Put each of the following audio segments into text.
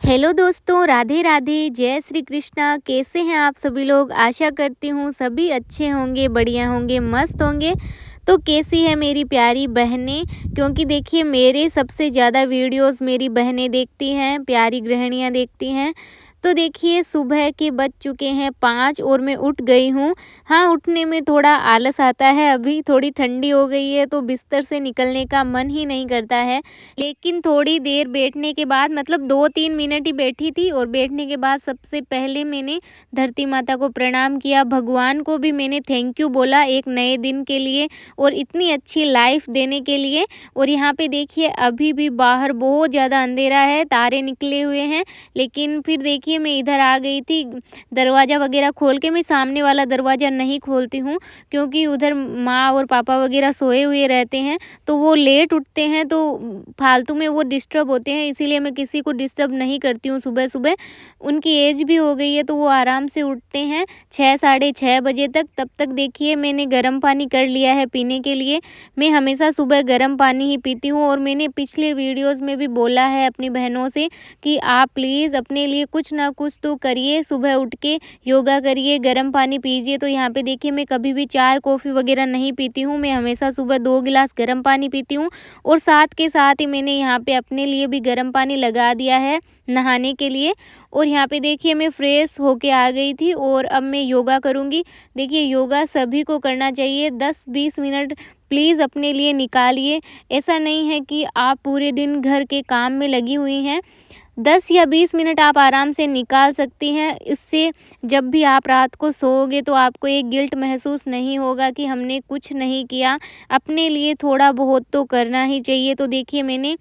Hello दोस्तों, राधे राधे, जय श्री कृष्णा। कैसे हैं आप सभी लोग? आशा करती हूँ सभी अच्छे होंगे, बढ़िया होंगे, मस्त होंगे। तो कैसी है मेरी प्यारी बहनें? क्योंकि देखिए मेरे सबसे ज़्यादा वीडियोस मेरी बहनें देखती हैं, प्यारी गृहिणियाँ देखती हैं। तो देखिए सुबह के बज चुके हैं 5 और मैं उठ गई हूँ। हाँ, उठने में थोड़ा आलस आता है, अभी थोड़ी ठंडी हो गई है तो बिस्तर से निकलने का मन ही नहीं करता है। लेकिन थोड़ी देर बैठने के बाद मतलब 2-3 मिनट ही बैठी थी और बैठने के बाद सबसे पहले मैंने धरती माता को प्रणाम किया, भगवान को भी मैंने थैंक यू बोला एक नए दिन के लिए और इतनी अच्छी लाइफ देने के लिए। और यहाँ पे देखिए अभी भी बाहर बहुत ज़्यादा अंधेरा है, तारे निकले हुए हैं। लेकिन फिर देखिए मैं इधर आ गई थी, दरवाज़ा वगैरह खोल के। मैं सामने वाला दरवाज़ा नहीं खोलती हूँ क्योंकि उधर माँ और पापा वगैरह सोए हुए रहते हैं, तो वो लेट उठते हैं तो फालतू में वो डिस्टर्ब होते हैं, इसीलिए मैं किसी को डिस्टर्ब नहीं करती हूँ सुबह-सुबह। उनकी एज भी हो गई है तो वो आराम से उठते हैं 6 साढ़े 6 बजे तक। तब तक देखिए मैंने गर्म पानी कर लिया है पीने के लिए। मैं हमेशा सुबह गर्म पानी ही पीती हूँ और मैंने पिछले वीडियोज़ में भी बोला है अपनी बहनों से कि आप प्लीज़ अपने लिए कुछ ना कुछ तो करिए, सुबह उठ के योगा करिए, गर्म पानी पीजिए। तो यहाँ पे देखिए मैं कभी भी चाय, कॉफ़ी वगैरह नहीं पीती हूँ, मैं हमेशा सुबह 2 गिलास गर्म पानी पीती हूँ। और साथ के साथ ही मैंने यहाँ पे अपने लिए भी गर्म पानी लगा दिया है नहाने के लिए। और यहाँ पे देखिए मैं फ्रेश होके आ गई थी और अब मैं योगा करूँगी। देखिए योगा सभी को करना चाहिए, 10-20 मिनट प्लीज़ अपने लिए निकालिए। ऐसा नहीं है कि आप पूरे दिन घर के काम में लगी हुई हैं, 10 या 20 मिनट आप आराम से निकाल सकती हैं। इससे जब भी आप रात को सोओगे तो आपको एक गिल्ट महसूस नहीं होगा कि हमने कुछ नहीं किया। अपने लिए थोड़ा बहुत तो करना ही चाहिए। तो देखिए मैंने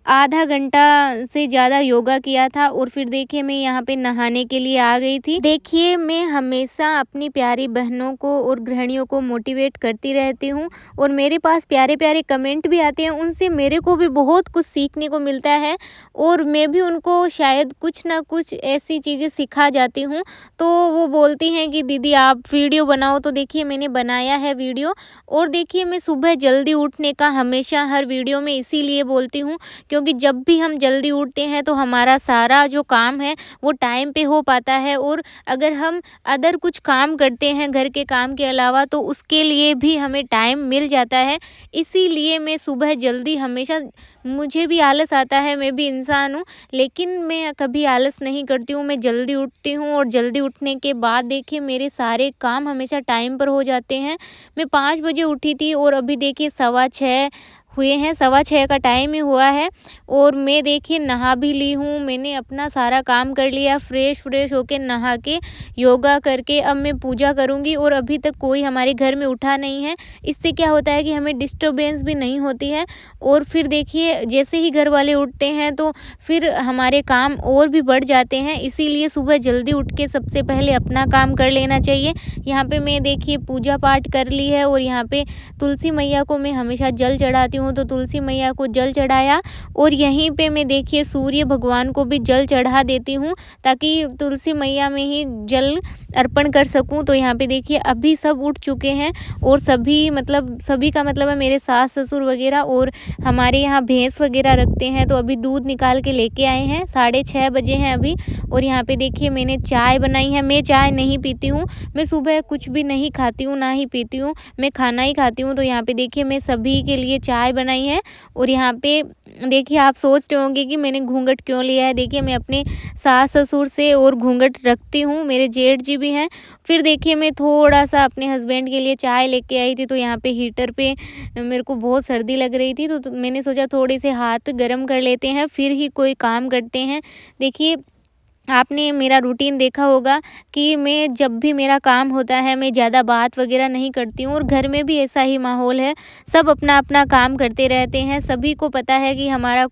आधा घंटा से ज़्यादा योगा किया था और फिर देखिए मैं यहाँ पे नहाने के लिए आ गई थी। देखिए मैं हमेशा अपनी प्यारी बहनों को और गृहिणियों को मोटिवेट करती रहती हूँ और मेरे पास प्यारे-प्यारे कमेंट भी आते हैं, उनसे मेरे को भी बहुत कुछ सीखने को मिलता है और मैं भी उनको शायद कुछ ना कुछ ऐसी चीज़ें सिखा जाती हूँ। तो वो बोलती हैं कि दीदी आप वीडियो बनाओ, तो देखिए मैंने बनाया है वीडियो। और देखिए मैं सुबह जल्दी उठने का हमेशा हर वीडियो में इसीलिए बोलती हूँ क्योंकि जब भी हम जल्दी उठते हैं तो हमारा सारा जो काम है वो टाइम पे हो पाता है। और अगर हम अदर कुछ काम करते हैं घर के काम के अलावा तो उसके लिए भी हमें टाइम मिल जाता है। इसीलिए मैं सुबह जल्दी हमेशा, मुझे भी आलस आता है, मैं भी इंसान हूँ, लेकिन मैं कभी आलस नहीं करती हूँ, मैं जल्दी उठती हूँ और जल्दी उठने के बाद देखिए मेरे सारे काम हमेशा टाइम पर हो जाते हैं। मैं 5 बजे उठी थी और अभी देखिए 6:15 हुए हैं, 6:15 का टाइम ही हुआ है और मैं देखिए नहा भी ली हूँ। मैंने अपना सारा काम कर लिया, फ्रेश होके नहा के योगा करके अब मैं पूजा करूँगी। और अभी तक कोई हमारे घर में उठा नहीं है। इससे क्या होता है कि हमें डिस्टर्बेंस भी नहीं होती है और फिर देखिए जैसे ही घर वाले उठते हैं तो फिर हमारे काम और भी बढ़ जाते हैं। इसीलिए सुबह जल्दी उठ के सबसे पहले अपना काम कर लेना चाहिए। यहाँ पे मैं देखिए पूजा पाठ कर ली है और यहाँ पे तुलसी मैया को मैं हमेशा जल चढ़ाती हूँ, तो तुलसी मैया को जल चढ़ाया और यहीं पे मैं देखिए सूर्य भगवान को भी जल चढ़ा देती हूँ ताकि तुलसी मैया में ही जल अर्पण कर सकूँ। तो यहाँ पे देखिए अभी सब उठ चुके हैं और सभी मतलब सभी का मतलब है मेरे सास ससुर वगैरह, और हमारे यहाँ भैंस वगैरह रखते हैं तो अभी दूध निकाल के लेके आए हैं, 6:30 बजे हैं अभी। और यहाँ पे देखिए मैंने चाय बनाई है। मैं चाय नहीं पीती हूँ, मैं सुबह कुछ भी नहीं खाती हूँ, ना ही पीती हूँ, मैं खाना ही खाती हूँ। तो यहाँ पे देखिए मैं सभी के लिए चाय बनाई है। और यहाँ पे देखिए आप सोच रहे होंगे कि मैंने घूंघट क्यों लिया है। देखिए मैं अपने सास ससुर से और घूंघट रखती हूँ, मेरे जेठ जी भी हैं। फिर देखिए मैं थोड़ा-सा अपने हस्बैंड के लिए चाय लेके आई थी, तो यहाँ पे हीटर पे मेरे को बहुत सर्दी लग रही थी, तो मैंने सोचा थोड़े से हाथ गरम कर लेते हैं, फिर ही कोई काम करते हैं। देखिए आपने मेरा रूटीन देखा होगा कि मैं जब भी मेरा काम होता है मैं ज़्यादा बात वगैरह नहीं करती हूँ और घर में भी ऐसा ही माहौल है। सब अपना-अपना काम करते रहते हैं, सभी को पता है कि हमारा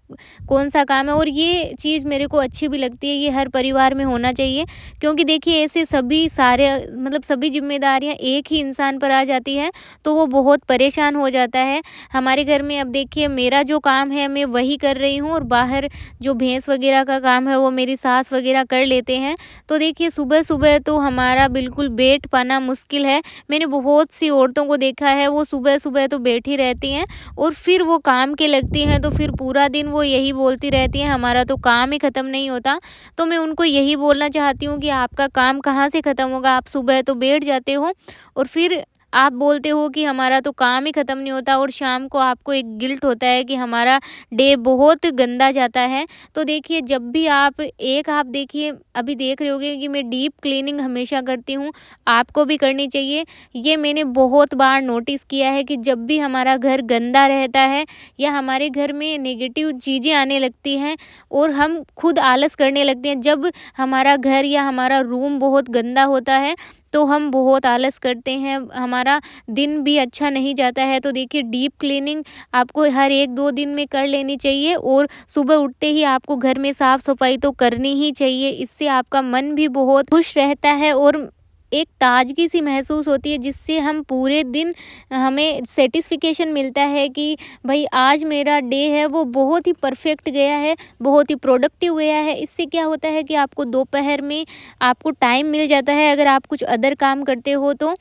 कौन-सा काम है और ये चीज़ मेरे को अच्छी भी लगती है, ये हर परिवार में होना चाहिए। क्योंकि देखिए ऐसे सभी सारे मतलब सभी ज़िम्मेदारियाँ एक ही इंसान पर आ जाती है, तो वो बहुत परेशान हो जाता है। हमारे घर में अब देखिए मेरा जो काम है मैं वही कर रही हूँ और बाहर जो भैंस वगैरह का काम है वो मेरी सास वगैरह कर लेते हैं। तो देखिए सुबह-सुबह तो हमारा बिल्कुल बैठ पाना मुश्किल है। मैंने बहुत सी औरतों को देखा है वो सुबह-सुबह तो बैठी रहती हैं और फिर वो काम के लगती हैं तो फिर पूरा दिन वो यही बोलती रहती हैं, हमारा तो काम ही ख़त्म नहीं होता। तो मैं उनको यही बोलना चाहती हूँ कि आपका काम कहाँ से ख़त्म होगा? आप सुबह तो बैठ जाते हो और फिर आप बोलते हो कि हमारा तो काम ही ख़त्म नहीं होता और शाम को आपको एक गिल्ट होता है कि हमारा डे बहुत गंदा जाता है। तो देखिए जब भी आप देखिए अभी देख रहे होंगे कि मैं डीप क्लीनिंग हमेशा करती हूँ, आपको भी करनी चाहिए। ये मैंने बहुत बार नोटिस किया है कि जब भी हमारा घर गंदा रहता है या हमारे घर में नेगेटिव चीज़ें आने लगती हैं और हम खुद आलस करने लगते हैं, जब हमारा घर या हमारा रूम बहुत गंदा होता है तो हम बहुत आलस करते हैं, हमारा दिन भी अच्छा नहीं जाता है। तो देखिए डीप क्लीनिंग आपको हर 1-2 दिन में कर लेनी चाहिए और सुबह उठते ही आपको घर में साफ-सफाई तो करनी ही चाहिए। इससे आपका मन भी बहुत खुश रहता है और एक ताज़गी सी महसूस होती है जिससे हम पूरे दिन हमें सैटिस्फिकेशन मिलता है कि भई आज मेरा डे है वो बहुत ही परफेक्ट गया है, बहुत ही प्रोडक्टिव गया है। इससे क्या होता है कि आपको दोपहर में आपको टाइम मिल जाता है अगर आप कुछ अदर काम करते हो तो।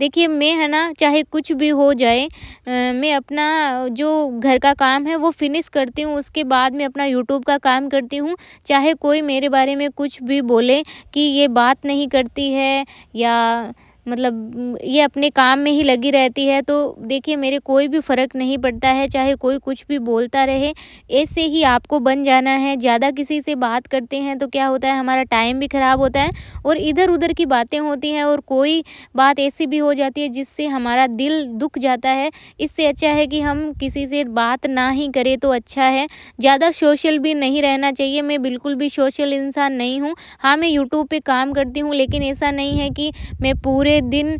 देखिए मैं है ना चाहे कुछ भी हो जाए मैं अपना जो घर का काम है वो फ़िनिश करती हूँ, उसके बाद मैं अपना यूट्यूब का काम करती हूँ। चाहे कोई मेरे बारे में कुछ भी बोले कि ये बात नहीं करती है या मतलब ये अपने काम में ही लगी रहती है, तो देखिए मेरे कोई भी फ़र्क नहीं पड़ता है, चाहे कोई कुछ भी बोलता रहे, ऐसे ही आपको बन जाना है। ज़्यादा किसी से बात करते हैं तो क्या होता है हमारा टाइम भी ख़राब होता है और इधर-उधर की बातें होती हैं और कोई बात ऐसी भी हो जाती है जिससे हमारा दिल दुख जाता है। इससे अच्छा है कि हम किसी से बात ना ही करें तो अच्छा है। ज़्यादा सोशल भी नहीं रहना चाहिए, मैं बिल्कुल भी सोशल इंसान नहीं हूँ। हाँ, मैं यूट्यूब पे काम करती हूँ लेकिन ऐसा नहीं है कि मैं पूरे दिन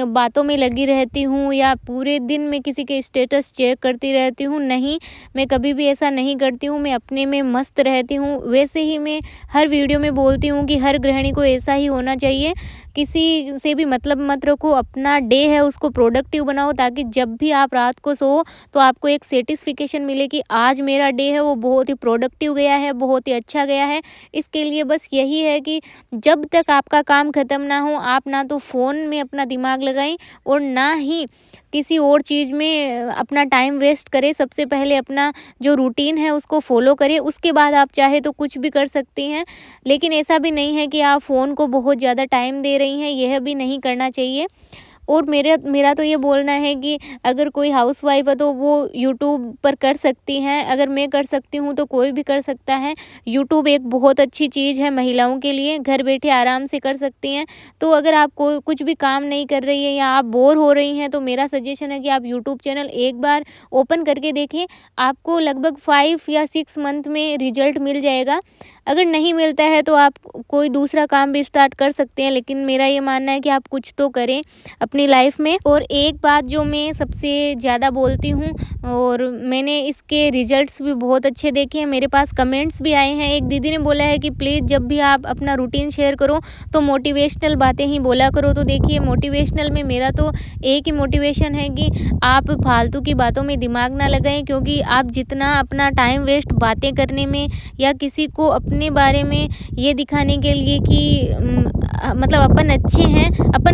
बातों में लगी रहती हूँ या पूरे दिन मैं किसी के स्टेटस चेक करती रहती हूँ। नहीं, मैं कभी भी ऐसा नहीं करती हूँ, मैं अपने में मस्त रहती हूँ। वैसे ही मैं हर वीडियो में बोलती हूँ कि हर गृहिणी को ऐसा ही होना चाहिए। किसी से भी मतलब मत रखो, अपना डे है उसको प्रोडक्टिव बनाओ ताकि जब भी आप रात को सोओ तो आपको एक सैटिस्फिकेशन मिले कि आज मेरा डे है वो बहुत ही प्रोडक्टिव गया है, बहुत ही अच्छा गया है। इसके लिए बस यही है कि जब तक आपका काम ख़त्म ना हो, आप ना तो फ़ोन में अपना दिमाग लगाएँ और ना ही किसी और चीज़ में अपना टाइम वेस्ट करें। सबसे पहले अपना जो रूटीन है उसको फ़ॉलो करें, उसके बाद आप चाहे तो कुछ भी कर सकती हैं। लेकिन ऐसा भी नहीं है कि आप फ़ोन को बहुत ज़्यादा टाइम दे रही हैं, यह भी नहीं करना चाहिए। और मेरा तो ये बोलना है कि अगर कोई हाउसवाइफ़ है तो वो यूट्यूब पर कर सकती हैं, अगर मैं कर सकती हूँ तो कोई भी कर सकता है। यूट्यूब एक बहुत अच्छी चीज़ है महिलाओं के लिए, घर बैठे आराम से कर सकती हैं। तो अगर आप कोई कुछ भी काम नहीं कर रही है या आप बोर हो रही हैं तो मेरा सजेशन है कि आप यूट्यूब चैनल एक बार ओपन करके देखें, आपको लगभग 5 या 6 मंथ में रिज़ल्ट मिल जाएगा। अगर नहीं मिलता है तो आप कोई दूसरा काम भी स्टार्ट कर सकते हैं, लेकिन मेरा ये मानना है कि आप कुछ तो करें अपनी लाइफ में। और एक बात जो मैं सबसे ज़्यादा बोलती हूँ और मैंने इसके रिजल्ट्स भी बहुत अच्छे देखे हैं, मेरे पास कमेंट्स भी आए हैं। एक दीदी ने बोला है कि प्लीज़ जब भी आप अपना रूटीन शेयर करो तो मोटिवेशनल बातें ही बोला करो। तो देखिए मोटिवेशनल में मेरा तो एक ही मोटिवेशन है कि आप फालतू की बातों में दिमाग ना लगाएं, क्योंकि आप जितना अपना टाइम वेस्ट बातें करने में या किसी को अपने बारे में ये दिखाने के लिए कि मतलब अपन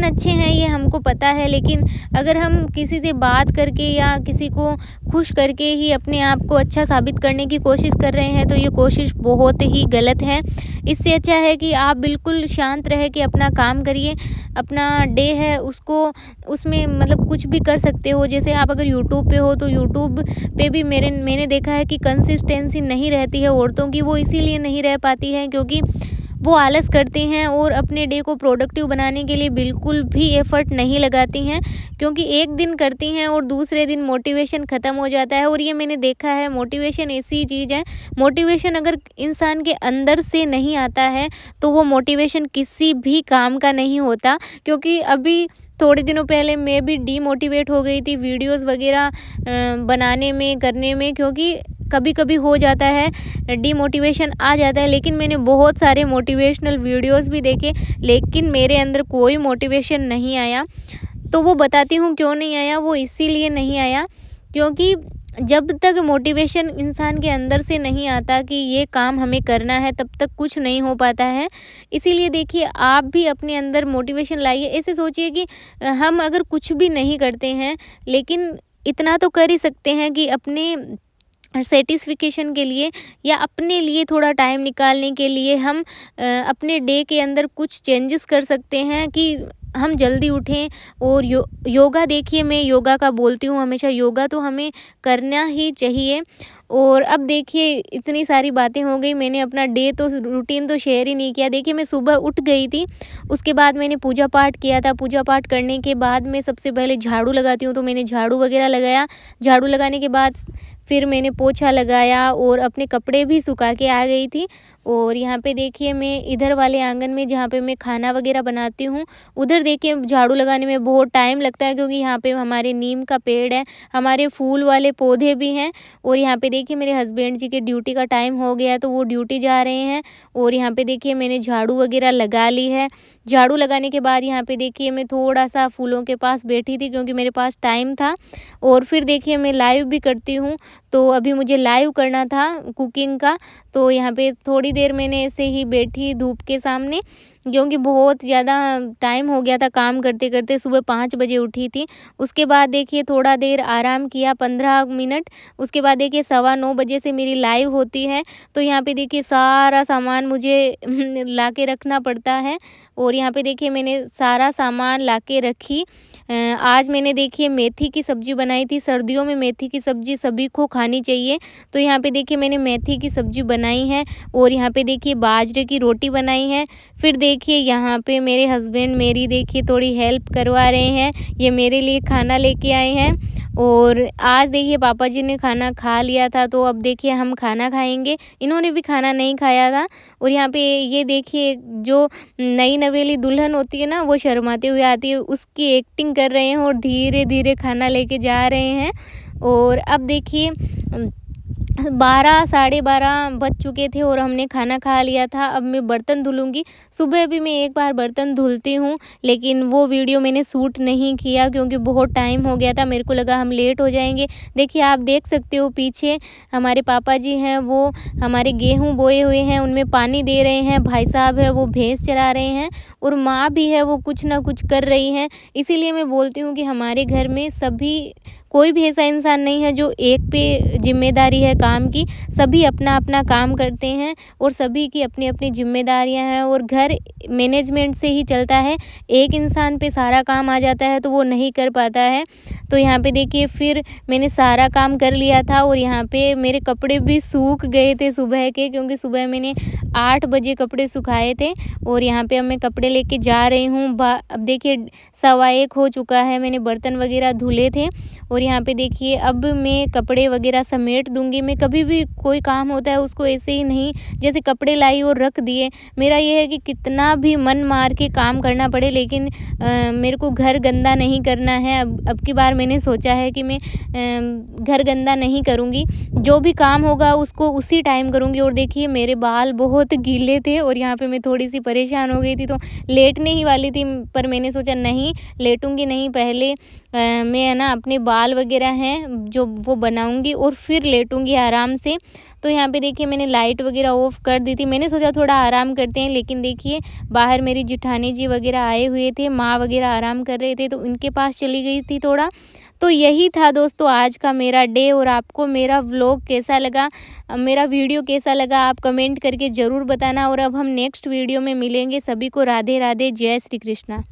अच्छे हैं ये हमको पता है, लेकिन अगर हम किसी से बात करके या किसी को खुश करके ही अपने आप को अच्छा साबित करने की कोशिश कर रहे हैं तो ये कोशिश बहुत ही गलत है। इससे अच्छा है कि आप बिल्कुल शांत रह के अपना काम करिए, अपना डे है उसको उसमें मतलब कुछ भी कर सकते हो। जैसे आप अगर यूट्यूब पे हो तो यूट्यूब पे भी मैंने देखा है कि कंसिस्टेंसी नहीं रहती है औरतों की, वो इसीलिए नहीं रह पाती है क्योंकि वो आलस करती हैं और अपने डे को प्रोडक्टिव बनाने के लिए बिल्कुल भी एफ़र्ट नहीं लगाती हैं, क्योंकि एक दिन करती हैं और दूसरे दिन मोटिवेशन ख़त्म हो जाता है। और ये मैंने देखा है, मोटिवेशन ऐसी चीज़ है, मोटिवेशन अगर इंसान के अंदर से नहीं आता है तो वो मोटिवेशन किसी भी काम का नहीं होता। क्योंकि अभी थोड़े दिनों पहले मैं भी डीमोटिवेट हो गई थी वीडियोज़ वग़ैरह बनाने में, करने में, क्योंकि कभी-कभी हो जाता है डीमोटिवेशन आ जाता है। लेकिन मैंने बहुत सारे मोटिवेशनल वीडियोज़ भी देखे, लेकिन मेरे अंदर कोई मोटिवेशन नहीं आया। तो वो बताती हूँ क्यों नहीं आया, वो इसीलिए नहीं आया क्योंकि जब तक मोटिवेशन इंसान के अंदर से नहीं आता कि ये काम हमें करना है, तब तक कुछ नहीं हो पाता है। इसीलिए देखिए आप भी अपने अंदर मोटिवेशन लाइए। ऐसे सोचिए कि हम अगर कुछ भी नहीं करते हैं, लेकिन इतना तो कर ही सकते हैं कि अपने सैटिस्फिकेशन के लिए या अपने लिए थोड़ा टाइम निकालने के लिए हम अपने डे के अंदर कुछ चेंजेस कर सकते हैं कि हम जल्दी उठें। और योगा देखिए, मैं योगा का बोलती हूँ हमेशा, योगा तो हमें करना ही चाहिए। और अब देखिए इतनी सारी बातें हो गई, मैंने अपना डे तो रूटीन तो शेयर ही नहीं किया। देखिए मैं सुबह उठ गई थी, उसके बाद मैंने पूजा पाठ किया था। पूजा पाठ करने के बाद मैं सबसे पहले झाड़ू लगाती हूँ, तो मैंने झाड़ू वगैरह लगाया। झाड़ू लगाने के बाद फिर मैंने पोछा लगाया और अपने कपड़े भी सुखा के आ गई थी। और यहाँ पे देखिए मैं इधर वाले आंगन में जहाँ पे मैं खाना वगैरह बनाती हूँ, उधर देखिए झाड़ू लगाने में बहुत टाइम लगता है, क्योंकि यहाँ पे हमारे नीम का पेड़ है, हमारे फूल वाले पौधे भी हैं। और यहाँ पे देखिए मेरे हस्बैंड जी के ड्यूटी का टाइम हो गया, तो वो ड्यूटी जा रहे हैं। और यहाँ पे देखिए मैंने झाड़ू वगैरह लगा ली है। झाड़ू लगाने के बाद यहाँ पे देखिए मैं थोड़ा-सा फूलों के पास बैठी थी, क्योंकि मेरे पास टाइम था। और फिर देखिए मैं लाइव भी करती हूँ, तो अभी मुझे लाइव करना था कुकिंग का। तो यहाँ पे थोड़ी देर मैंने ऐसे ही बैठी धूप के सामने, क्योंकि बहुत ज़्यादा टाइम हो गया था काम करते-करते। सुबह 5 बजे उठी थी। उसके बाद देखिए थोड़ा देर आराम किया, 15 मिनट। उसके बाद देखिए 9:15 बजे से मेरी लाइव होती है। तो यहाँ पे देखिए सारा सामान मुझे ला के रखना पड़ता है। और यहाँ पे देखिए मैंने सारा सामान ला के रखी। आज मैंने देखिए मेथी की सब्ज़ी बनाई थी। सर्दियों में मेथी की सब्ज़ी सभी को खानी चाहिए। तो यहाँ पे देखिए मैंने मेथी की सब्ज़ी बनाई है। और यहाँ पे देखिए बाजरे की रोटी बनाई है। फिर देखिए यहाँ पे मेरे हस्बैंड मेरी देखिए थोड़ी हेल्प करवा रहे हैं। ये मेरे लिए खाना लेके आए हैं। और आज देखिए पापा जी ने खाना खा लिया था, तो अब देखिए हम खाना खाएँगे। इन्होंने भी खाना नहीं खाया था। और यहाँ पे ये देखिए जो नई नवेली दुल्हन होती है ना, वो शर्माते हुए आती है, उसकी एक्टिंग कर रहे हैं और धीरे-धीरे खाना लेके जा रहे हैं। और अब देखिए 12 साढ़े 12 बज चुके थे और हमने खाना खा लिया था। अब मैं बर्तन धुलूँगी। सुबह भी मैं एक बार बर्तन धुलती हूँ, लेकिन वो वीडियो मैंने शूट नहीं किया, क्योंकि बहुत टाइम हो गया था। मेरे को लगा हम लेट हो जाएँगे। देखिए आप देख सकते हो पीछे हमारे पापा जी हैं, वो हमारे गेहूँ बोए हुए हैं, उनमें पानी दे रहे हैं। भाई साहब है वो भैंस चरा रहे हैं। और माँ भी है वो कुछ ना कुछ कर रही हैं। इसीलिए मैं बोलती हूँ कि हमारे घर में सभी, कोई भी ऐसा इंसान नहीं है जो एक पे ज़िम्मेदारी है काम की। सभी अपना-अपना काम करते हैं और सभी की अपनी-अपनी ज़िम्मेदारियाँ हैं, और घर मैनेजमेंट से ही चलता है। एक इंसान पे सारा काम आ जाता है तो वो नहीं कर पाता है। तो यहाँ पे देखिए फिर मैंने सारा काम कर लिया था। और यहाँ पे मेरे कपड़े भी सूख गए थे सुबह के, क्योंकि सुबह मैंने 8 बजे कपड़े सुखाए थे। और यहाँ पे अब मैं कपड़े लेके जा रही हूँ। अब देखिए 1:15 हो चुका है, मैंने बर्तन वगैरह धुले थे। और यहाँ पे देखिए अब मैं कपड़े वगैरह समेट दूँगी। मैं कभी भी कोई काम होता है उसको ऐसे ही नहीं, जैसे कपड़े लाई और रख दिए। मेरा ये है कि कितना भी मन मार के काम करना पड़े, लेकिन मेरे को घर गंदा नहीं करना है। अब की बार मैंने सोचा है कि मैं घर गंदा नहीं करूँगी। जो भी काम होगा उसको उसी टाइम करूँगी। और देखिए मेरे बाल बहुत गीले थे और यहाँ पे मैं थोड़ी-सी परेशान हो गई थी, तो लेटने ही वाली थी, पर मैंने सोचा नहीं लेटूँगी नहीं, पहले मैं है ना अपने बाल वगैरह हैं जो वो बनाऊँगी और फिर लेटूँगी आराम से। तो यहाँ पे देखिए मैंने लाइट वगैरह ऑफ़ कर दी थी। मैंने सोचा थोड़ा आराम करते हैं, लेकिन देखिए बाहर मेरी जेठानी जी वगैरह आए हुए थे, माँ वगैरह आराम कर रहे थे, तो उनके पास चली गई थी थोड़ा। तो यही था दोस्तों आज का मेरा डे। और आपको मेरा व्लॉग कैसा लगा, मेरा वीडियो कैसा लगा, आप कमेंट करके ज़रूर बताना। और अब हम नेक्स्ट वीडियो में मिलेंगे। सभी को राधे राधे, जय श्री कृष्णा।